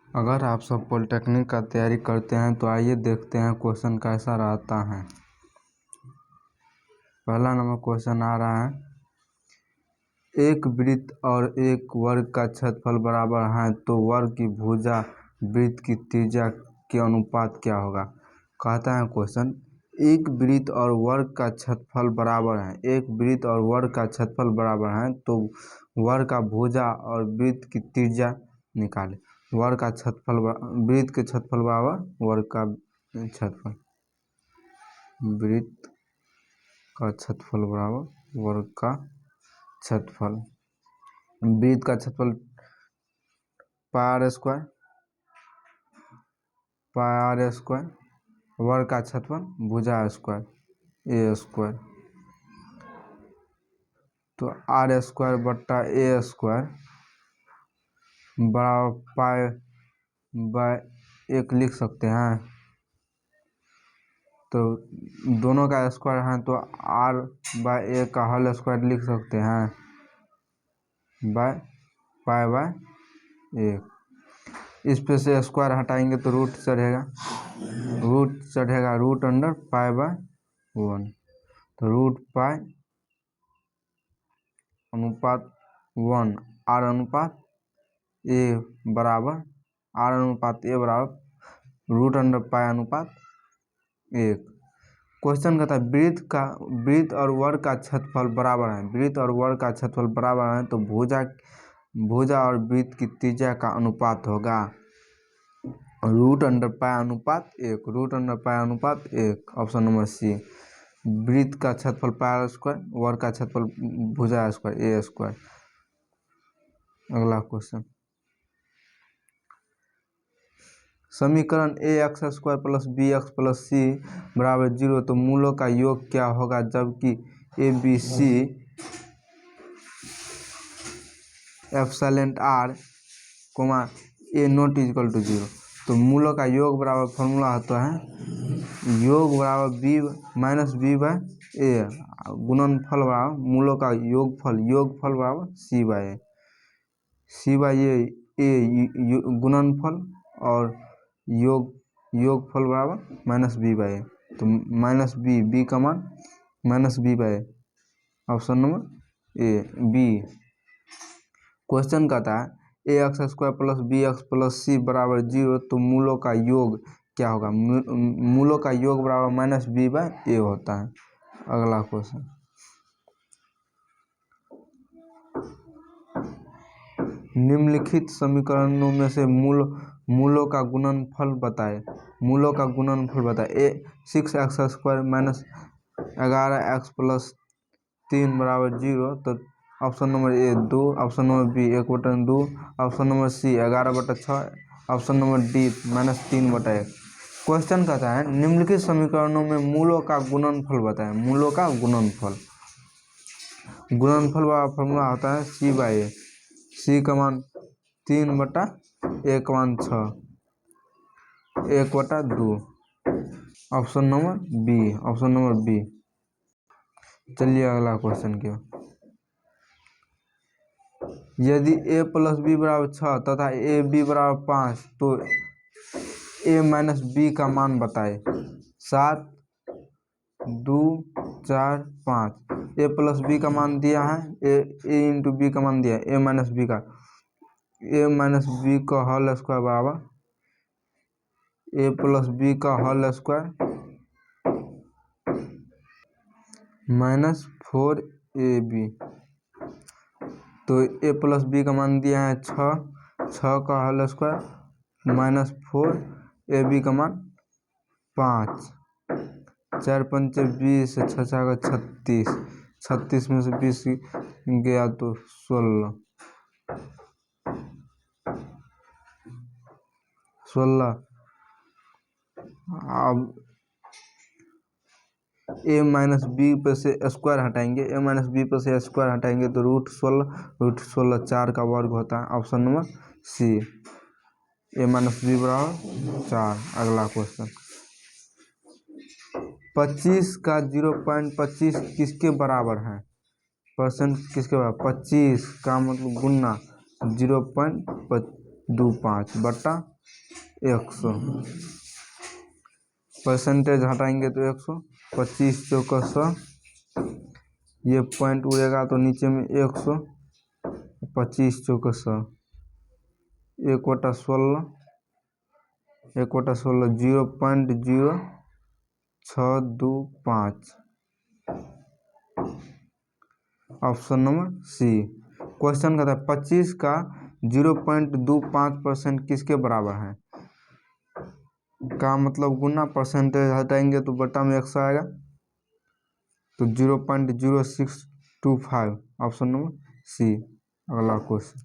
अगर आप सब पॉलिटेक्निक का तैयारी करते हैं तो आइए देखते हैं क्वेश्चन कैसा रहता है। पहला नंबर क्वेश्चन आ रहा है, एक वृत्त और एक वर्ग का क्षेत्रफल बराबर है तो वर्ग की भुजा वृत्त की त्रिज्या के अनुपात क्या होगा। कहता है क्वेश्चन, एक वृत्त और वर्ग का क्षेत्रफल बराबर है, एक वृत्त और वर्ग का क्षेत्रफल बराबर है तो वर्ग का भुजा और वृत्त की त्रिज्या निकाले। वर्ग का क्षेत्रफल वृत्त के क्षेत्रफल बराबर वर्ग का क्षेत्रफल, वृत्त का क्षेत्रफल बराबर वर्ग का क्षेत्रफल। वृत्त का क्षेत्रफल पाई आर स्क्वायर, वर्ग का क्षेत्रफल भुजा स्क्वायर ए स्क्वायर, तो आर स्क्वायर बट्टा ए स्क्वायर बराबर पाई बाय 1 लिख सकते हैं। तो दोनों का स्क्वायर है तो आर बाय ए का होल स्क्वायर लिख सकते हैं बाय पाई बाय 1। इस पे से स्क्वायर हटाएंगे तो रूट चढ़ेगा रूट अंडर पाई बाय 1, तो रूट पाई अनुपात 1 आर अनुपात ए बराबर रूट अंडर पाई अनुपात 1। क्वेश्चन कहता है वृत्त और वर्ग का क्षेत्रफल बराबर है, वृत्त और वर्ग का क्षेत्रफल बराबर है तो भुजा और वृत्त की त्रिज्या का अनुपात होगा रूट अंडर पाई अनुपात 1, रूट अंडर पाई अनुपात 1। Option number C. वृत्त का क्षेत्रफल पाई स्क्वायर, वर्ग का क्षेत्रफल भुजा स्क्वायर ए स्क्वायर। अगला क्वेश्चन, समीकरण a x square plus b x plus c बराबर 0 तो मूलों का योग क्या होगा, जबकि a b c epsilon R comma a not equal to 0। तो मूलों का योग बराबर फॉर्मूला होता है योग बराबर बी माइनस बी बाय ए, गुणनफल बराबर मूलों का योगफल बराबर सी बाय ए गुणनफल और योगफल बराबर माइनस बी बाय ए, तो माइनस बी का मान minus b by a. Option number A B. Question कहता है a x square plus b x plus c बराबर 0 तो मूलों का योग क्या होगा। मूलों का योग बराबर माइनस बी बाय ए होता है। अगला क्वेश्चन, निम्नलिखित समीकरणों में से मूलों का गुणनफल बताएं। मूलों का गुणनफल बताएं। 6x square minus 11x plus 3 बराबर 0 तो option number A 2, option number B 1/2, option number C 11/6, option number D -3/1। Question कहता है निम्नलिखित समीकरणों में मूलों का गुणनफल बताएं। मूलों का गुणनफल वाला फॉर्मूला होता है सी बाय ए, सी का मान 3/1 का मान 6, 1/2। Option number B. चलिए अगला क्वेश्चन क्या, यदि a प्लस बी बराबर 6 तथा ए बी बराबर 5 तो a माइनस बी का मान बताए। 7, 2, 4, 5। ए प्लस बी का मान दिया है, ए इंटू बी का मान दिया है, ए माइनस बी का होल स्क्वायर बराबर ए प्लस बी का होल स्क्वायर -4ab। तो ए प्लस बी का मान दिया है 6 का होल स्क्वायर -4ab का मान 5, 4 5 20, 6 6 36, 36 में से 20 गया तो 16। अब ए माइनस बी पे से स्क्वायर हटाएंगे, तो रूट 16 4 का वर्ग होता है। ऑप्शन नंबर सी, ए माइनस बी बराबर 4। अगला क्वेश्चन, 25 का 0.25 किसके बराबर है। परसेंट किसके बराबर, 25 का मतलब गुना 0.25 बटा 100, परसेंटेज हटाएंगे तो 100, 25 चौका 100, ये पॉइंट उड़ेगा तो नीचे में 100, 25 चौका 100, 1/16, 1/16 0.0625। ऑप्शन नंबर सी। क्वेश्चन कहता है 25 का 0.25% किसके बराबर है? का मतलब गुना, परसेंटेज हटाएंगे तो बटा में 100 आएगा, तो 0.0625। Option number C. अगला क्वेश्चन,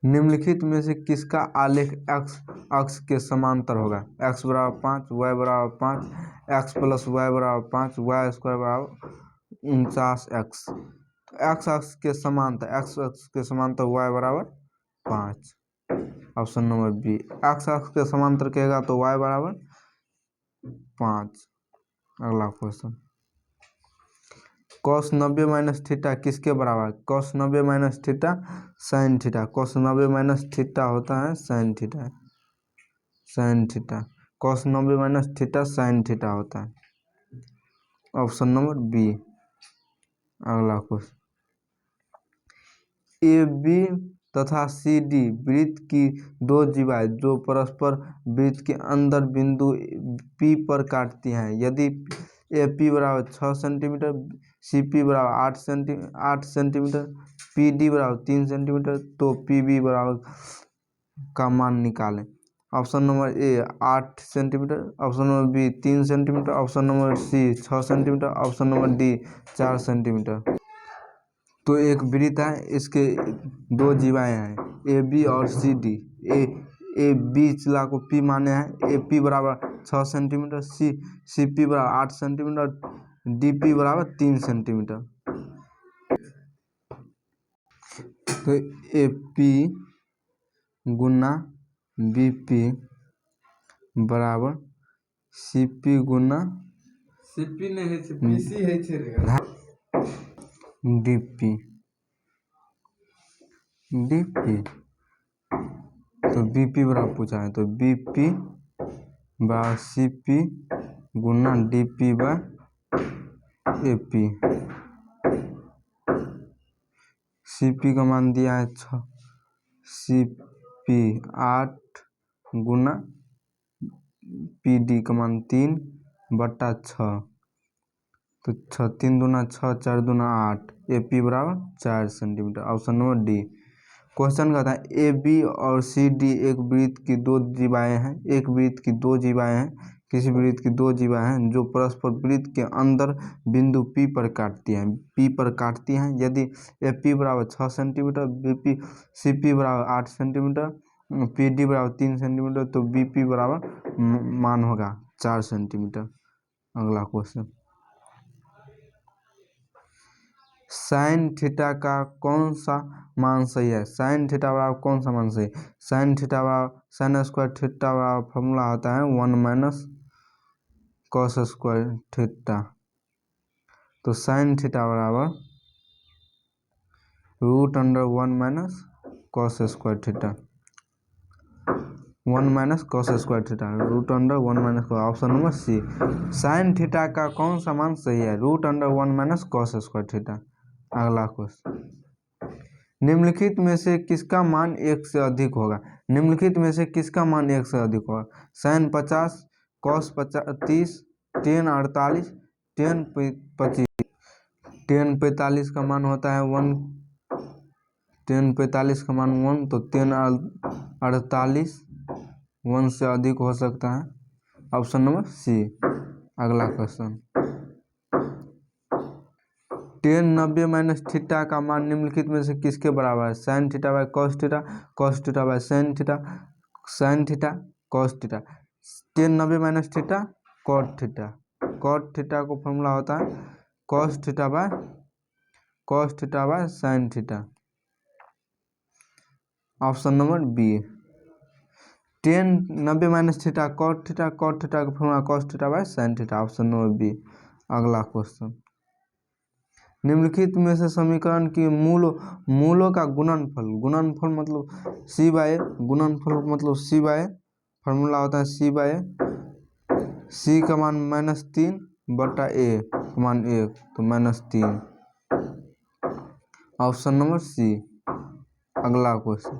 निम्नलिखित में से किसका आलेख एक्स अक्ष के समांतर होगा? x बराबर 5, y बराबर 5, x प्लस वाई बराबर 5, वाई स्क्वायर बराबर 49x। एक्स अक्ष के समांतर, एक्स अक्ष के समांतर y बराबर 5। Option number B. एक्स अक्ष के समांतर कहेगा तो y बराबर 5। अगला क्वेश्चन, cos 90 माइनस थीटा किसके बराबर? cos 90 minus theta sine theta. cos 90 minus theta होता है sine theta, sine theta. cos 90 minus theta sine theta होता है। Option number B. अगला क्वेश्चन, ए बी तथा सी डी वृत्त की दो जीवाएं जो परस्पर वृत्त के अंदर बिंदु पी पर काटती हैं, यदि ए पी बराबर 6 सेंटीमीटर, सी पी बराबर 8 सेंटीमीटर, पी डी बराबर 3 सेंटीमीटर, तो पी बी बराबर का मान निकालें। Option number A 8 centimetre, option number B 3 centimetre, option number C 6 centimetre, option number D 4 centimetre. तो एक वृत्त है, इसके दो जीवाएं हैं ए बी और सी डी। ए बी चिला को पी माने हैं, ए पी बराबर 6 सेंटीमीटर, सी पी बराबर 8 सेंटीमीटर, डी पी बराबर 3 सेंटीमीटर। तो ए पी गुना बी पी बराबर सी पी गुना सीपी नहीं है छे, पीसी है छे रे। DP, DP. तो बीपी बराबर पूछा है, तो बीपी बराबर CP Guna DP by AP. CP का मान दिया है 6, सीपी 8 गुना पीडी का मान 3/6, तो 6 3 दूना 6, 4 दूना 8, एपी बराबर 4 centimetre. Option number D. Question कहता है ए बी और सी डी एक वृत्त की दो जीवाएं हैं, एक वृत्त की दो जीवाएं हैं, किसी वृत्त की दो जीवाएं हैं जो परस्पर वृत्त के अंदर बिंदु पी पर काटती हैं, पी पर काटती हैं, यदि ए पी बराबर 6 centimetre, B P C P बराबर 8 सेंटीमीटर, पी डी बराबर 3 सेंटीमीटर, तो बी पी बराबर मान होगा 4 सेंटीमीटर। अगला क्वेश्चन, साइन थीटा का कौन सा मान सही है? साइन थीटा बराबर कौन सा मान सही? साइन थीटा बराबर साइन स्क्वायर थीटा बराबर फॉर्मूला होता है 1 माइनस कॉस स्क्वायर थीटा। तो साइन थीटा बराबर √1 minus cos square theta, 1 minus cos square theta, √1 minus cos. Option number C. Sine theta का कौन सा मान सही है? √1 माइनस कॉस स्क्वायर थीटा। अगला क्वेश्चन, निम्नलिखित में से किसका मान 1 से अधिक होगा? निम्नलिखित में से किसका मान 1 से अधिक होगा? Sine 50, cos 30, tan 48, tan 25। Tan 45 का मान होता है 1, टेन 45 का मान 1, तो टेन 48 1 से अधिक हो सकता है। Option number C. अगला क्वेश्चन, टेन 90 माइनस थीटा का मान निम्नलिखित में से किसके बराबर है? Sine theta by cos theta, cos theta by sine theta, sine theta cos theta. Tan 90 minus theta cot theta, cot theta को फॉर्मूला होता है cos theta by sine theta. Option number B. Tan 90 minus theta cot theta, cot theta का formula cos theta by sine theta. Option number B. अगला question, निम्नलिखित में से समीकरण की मूलों का गुणनफल मतलब सी बाय गुणनफल मतलब सी बाय फार्मूला होता है सी बाय सी का मान -3 बटा ए का मान 1 तो -3। Option number C. अगला क्वेश्चन,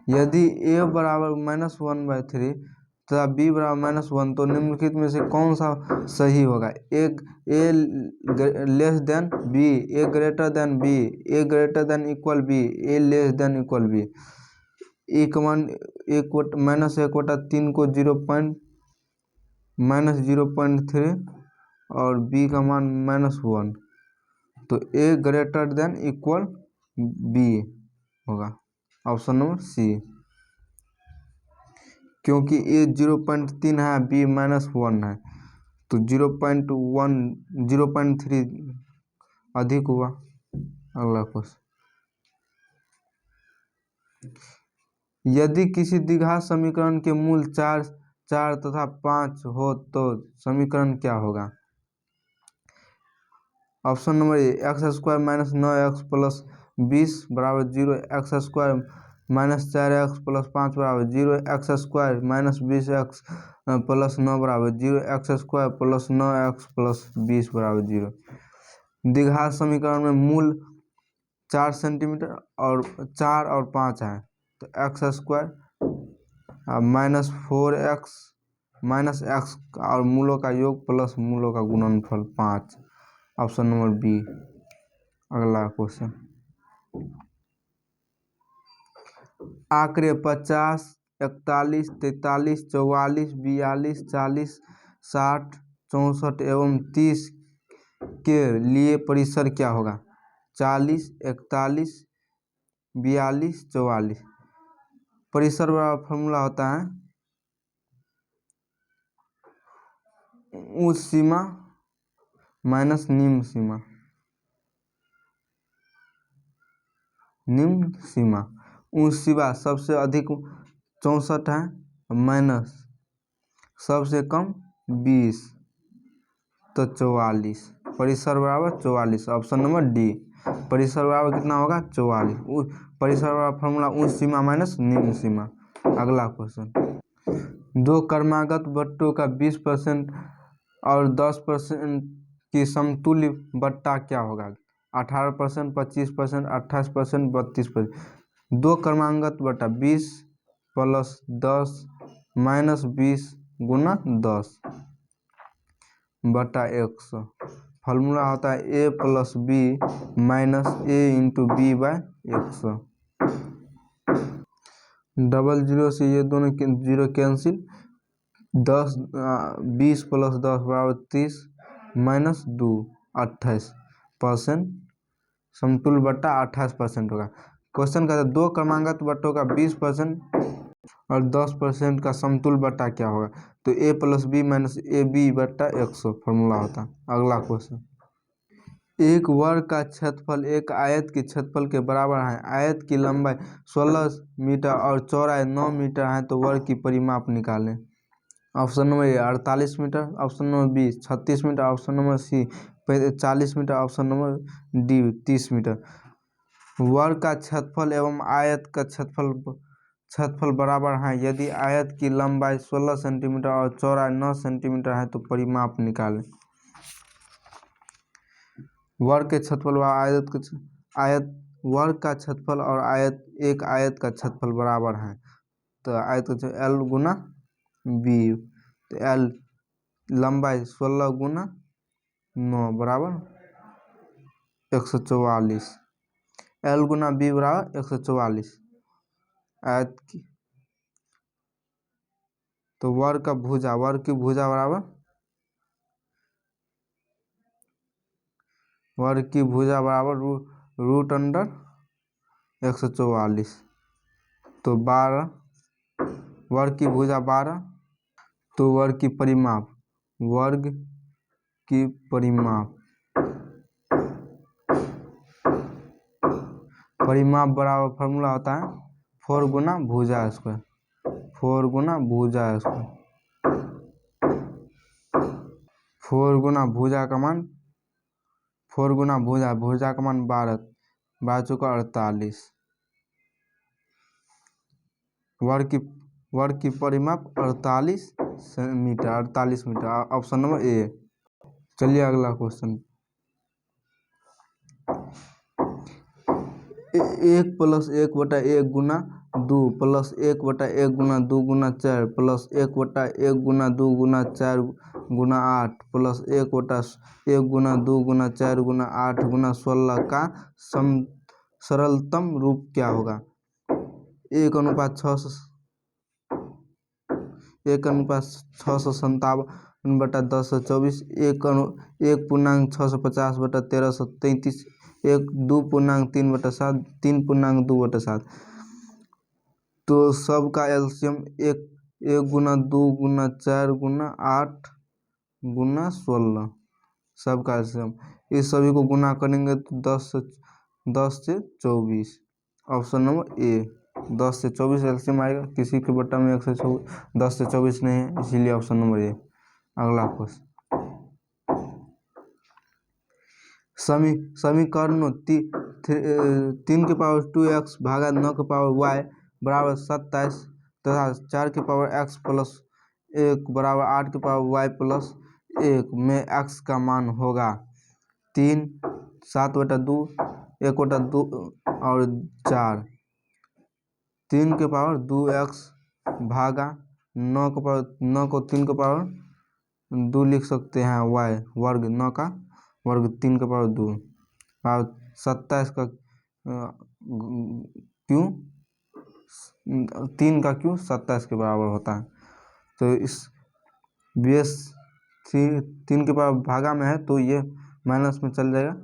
यदि a बराबर -1/3 तथा b बराबर -1 तो निम्नलिखित में से कौन सा सही होगा? ए लेस देन बी, ए ग्रेटर देन बी, ए ग्रेटर देन इक्वल बी, ए लेस देन इक्वल बी। ए का मान -1/3 को -0.3 और बी का मान -1 तो ए ग्रेटर देन इक्वल बी होगा। ऑप्शन नंबर सी, क्योंकि ए 0.3 है, बी -1 है तो 0.3 अधिक हुआ। अगला क्वेश्चन, यदि किसी द्विघात समीकरण के मूल 4 तथा 5 हो तो समीकरण क्या होगा? ऑप्शन नंबर ए, x² - 9x + 20 बराबर 0, x² - 4x + 5 बराबर 0, x² - 20x + 9 बराबर 0, x² + 9x + 20 बराबर 0। द्विघात समीकरण में मूल 4 सेंटीमीटर और 4 और 5 है तो x² -4x -x और मूलों का योग प्लस मूलों का गुणनफल 5। Option number B. अगला क्वेश्चन, आंकड़े 50, 41, 43, 44, 42, 40, 60, 64 एवं 30 के लिए परिसर क्या होगा? 40, 41, 42, 44। परिसर का फॉर्मूला होता है उच्च सीमा माइनस निम्न सीमा। उच्च सीमा सबसे अधिक 64 है माइनस सबसे कम 20 तो 44। परिसर बराबर 44। Option number D. परिसर बराबर कितना होगा? 44। परिसर बराबर फॉर्मूला उच्च सीमा माइनस निम्न सीमा। अगला क्वेश्चन, दो क्रमागत वट्टों का 20% और 10% की समतुल्य बट्टा क्या होगा? 18%, 25%, 28%, 32%। दो क्रमागत बट्टा 20 + 10 - 20 गुना 10 बटा 100। फार्मूला होता है a + b - a × b/100। Double zero से ये दोनों जीरो कैंसिल। 20 + 10 बराबर 30 - 2 28%। समतुल्य बट्टा 28% होगा। क्वेश्चन कहता है दो क्रमागत बट्टों का 20% और 10% का समतुल्य बट्टा क्या होगा? तो a + b - ab/100 फार्मूला होता। अगला क्वेश्चन, एक वर्ग का क्षेत्रफल एक आयत के क्षेत्रफल के बराबर है। आयत की लंबाई 16 मीटर और चौड़ाई 9 मीटर है तो वर्ग की परिमाप निकालें। Option number A 48 metre, option number B 36 metre, option number C 40 metre, option number D 30 metre. वर्ग का क्षेत्रफल एवं आयत का क्षेत्रफल बराबर हैं यदि आयत की लंबाई 16 सेंटीमीटर और चौड़ाई 9 सेंटीमीटर है तो परिमाप निकालें। वर्ग के क्षेत्रफल व वर्ग का क्षेत्रफल और एक आयत का क्षेत्रफल बराबर है तो आयत का एल गुना बी तो एल लंबाई 16 गुना 9 बराबर 144। एल गुना बी बराबर 144। आयत की तो वर्ग की भुजा बराबर √144 तो 12। वर्ग की भुजा 12 तो वर्ग की परिमाप बराबर फार्मूला होता है 4 गुना भुजा स्क्वायर। 4 गुना भुजा स्क्वायर। 4 गुना भुजा का मान 4 गुना भुजा, भुजा का मान 12, 12 चौका 48। वर्ग की परिमाप 48 metre, 48 metre. Option number A. चलिए अगला क्वेश्चन। 1 + 1/1 गुना 2 + 1/1 गुना 2 गुना 4 + 1/1 गुना 2 गुना 4 गुना 8 + 1/1 गुना 2 गुना 4 गुना 8 गुना 16 का सरलतम रूप क्या होगा? 1:657 1:657/1024 1:650/1333 2:3/7 3:2/7। तो सबका एलसीएम 1 गुना 2 गुना 4 गुना 8 गुना 16, सबका एलसीएम। इस सभी को गुना करेंगे तो 10 से 24। ऑप्शन नंबर ए 10 से 24 एलसीएम आएगा। किसी के बट्टा में 1 से 10 से 24 नहीं है, इसीलिए ऑप्शन नंबर ए। अगला क्वेश्चन। समीकरणों 3^2x भागा 9^y बराबर 27 तथा 4^x + 1 बराबर 8^y + 1 में x का मान होगा 3, 7/2, 1/2 और 4। 3^2x भागा 9 को 3^2 लिख सकते हैं, y वर्ग 9 का वर्ग 3^2 और 27 का क्यों 3 का क्यों 27 के बराबर होता है। तो इस बेस 3 के पावर भागा में है तो ये माइनस में चल जाएगा।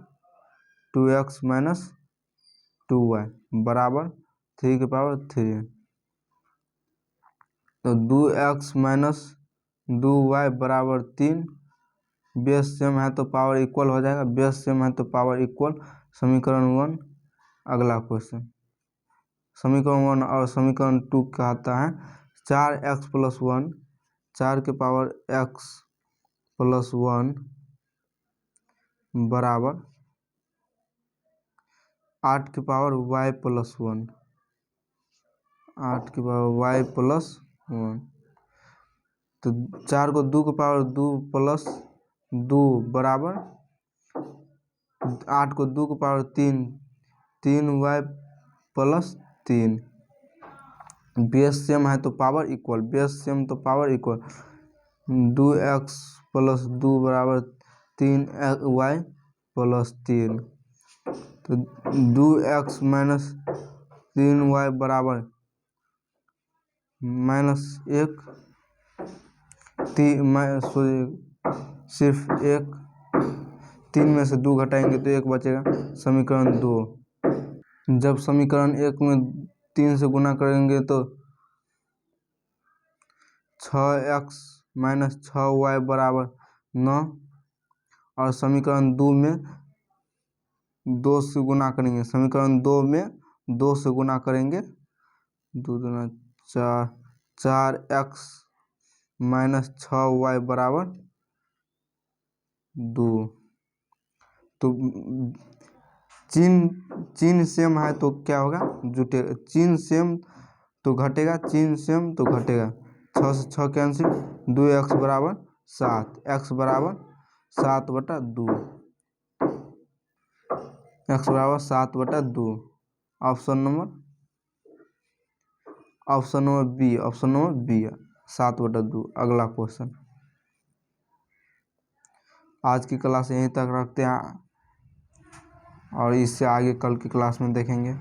2x - 2y बराबर 3^3। तो 2x - 2y बराबर 3। बेस सेम है तो पावर इक्वल हो जाएगा, बेस सेम है तो पावर इक्वल। समीकरण 1। अगला क्वेश्चन। समीकरण 1 और समीकरण 2 कहता है 4x + 1 4^x + 1 बराबर 8^y + 1 8^y + 1। तो 4 को 2^2 + 2 बराबर 8 को 2^3 3y + 3। बेस सेम है तो पावर इक्वल, बेस सेम तो पावर इक्वल। 2x + 2 बराबर 3y + 3। तो 2x - 3y बराबर -1। सिर्फ 1। 3 में से 2 घटाएंगे तो 1 बचेगा। समीकरण 2। जब समीकरण 1 में 3 से गुना करेंगे तो 6x - 6y बराबर 9 और समीकरण 2 में 2 से गुना करेंगे। समीकरण 2 में 2 से गुना करेंगे 2 दूना 4 4x - 6y बराबर 2। तो चिन्ह सेम है तो क्या होगा जुटेगा, चिन्ह सेम तो घटेगा, चिन्ह सेम तो घटेगा। 6 से 6 कैंसिल, 2x बराबर 7, x बराबर 7/2 x बराबर 7/2। Option number B 7/2। अगला क्वेश्चन। आज की क्लास यहीं तक रखते हैं और इससे आगे कल की क्लास में देखेंगे।